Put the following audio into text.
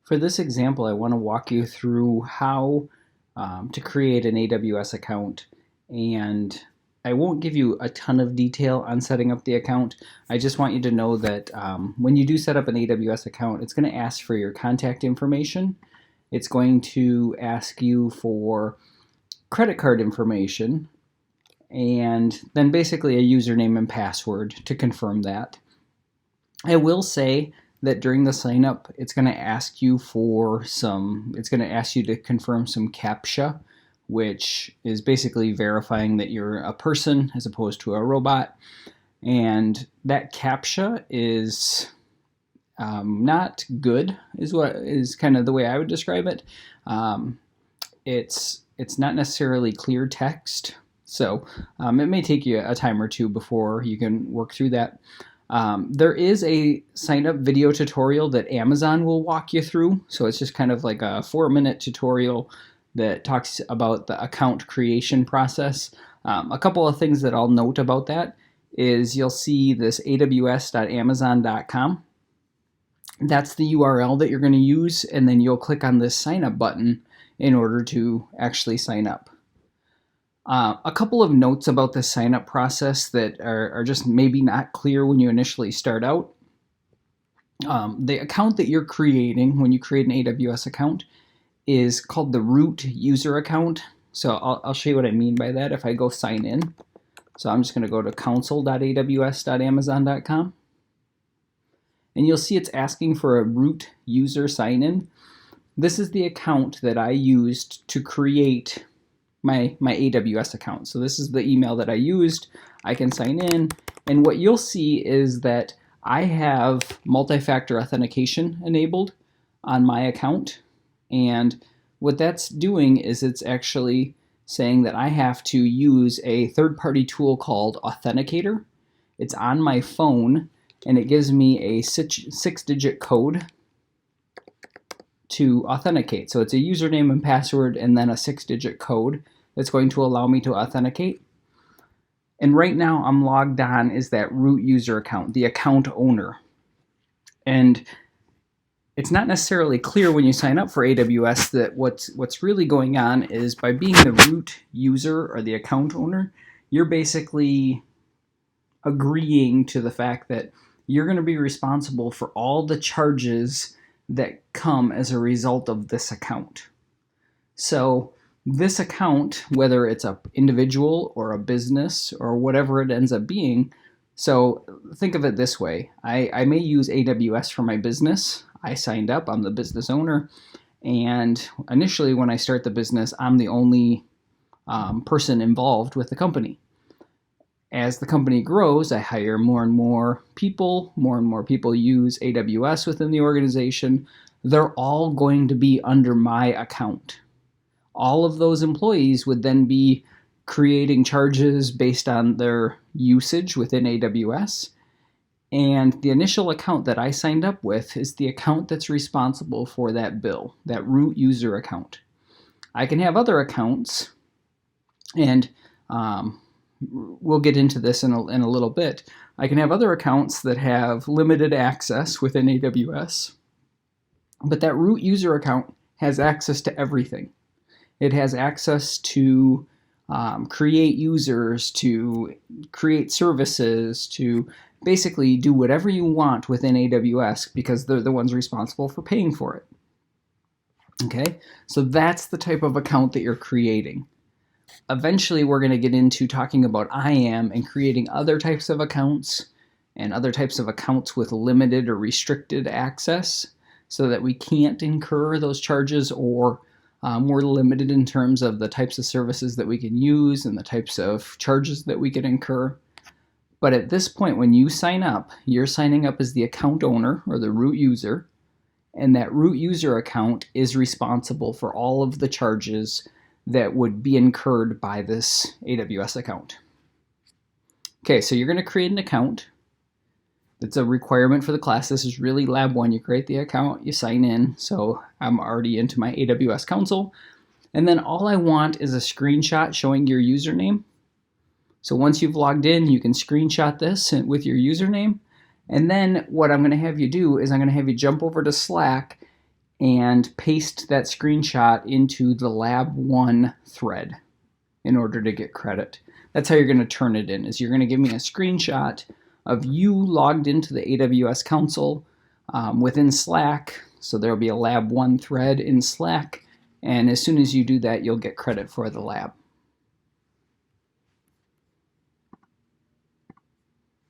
For this example, I want to walk you through how to create an AWS account, and I won't give you a ton of detail on setting up the account. I just want you to know that when you do set up an AWS account, it's going to ask for your contact information. It's going to ask you for credit card information, and then basically a username and password to confirm that. I will say that during the sign up, it's going to ask you to confirm some CAPTCHA, which is basically verifying that you're a person as opposed to a robot. And that CAPTCHA is not good, is kind of the way I would describe it. It's not necessarily clear text, so it may take you a time or two before you can work through that. There is a sign-up video tutorial that Amazon will walk you through. So it's just kind of like a 4-minute tutorial that talks about the account creation process. A couple of things that I'll note about that is you'll see this aws.amazon.com. That's the URL that you're going to use, and then you'll click on this sign up button in order to actually sign up. A couple of notes about the sign-up process that are just maybe not clear when you initially start out. The account that you're creating when you create an AWS account is called the root user account. So I'll show you what I mean by that if I go sign in. So I'm just going to go to console.aws.amazon.com. And you'll see it's asking for a root user sign-in. This is the account that I used to create my AWS account. So this is the email that I used. I can sign in, and what you'll see is that I have multi-factor authentication enabled on my account, and what that's doing is it's actually saying that I have to use a third-party tool called Authenticator. It's on my phone, and it gives me a six-digit code to authenticate. So it's a username and password and then a 6-digit code that's going to allow me to authenticate. And right now I'm logged on as that root user account, the account owner. And it's not necessarily clear when you sign up for AWS that what's really going on is by being the root user or the account owner, you're basically agreeing to the fact that you're going to be responsible for all the charges that come as a result of this account. So this account, whether it's an individual or a business or whatever it ends up being, so think of it this way. I may use AWS for my business. I signed up, I'm the business owner, and initially when I start the business, I'm the only person involved with the company. As the company grows, I hire more and more people use AWS within the organization. They're all going to be under my account. All of those employees would then be creating charges based on their usage within AWS. And the initial account that I signed up with is the account that's responsible for that bill, that root user account. I can have other accounts, and we'll get into this in a little bit. I can have other accounts that have limited access within AWS, but that root user account has access to everything. It has access to create users, to create services, to basically do whatever you want within AWS because they're the ones responsible for paying for it. Okay, so that's the type of account that you're creating. Eventually, we're going to get into talking about IAM and creating other types of accounts and other types of accounts with limited or restricted access so that we can't incur those charges, or we're limited in terms of the types of services that we can use and the types of charges that we can incur. But at this point, when you sign up, you're signing up as the account owner or the root user, and that root user account is responsible for all of the charges that would be incurred by this AWS account. Okay, so you're going to create an account. That's a requirement for the class. This is really lab 1. You create the account, you sign in. So I'm already into my AWS console. And then all I want is a screenshot showing your username. So once you've logged in, you can screenshot this with your username. And then what I'm going to have you do is I'm going to have you jump over to Slack and paste that screenshot into the Lab 1 thread in order to get credit. That's how you're going to turn it in, is you're going to give me a screenshot of you logged into the AWS console within Slack. So there'll be a Lab 1 thread in Slack, and as soon as you do that, you'll get credit for the lab.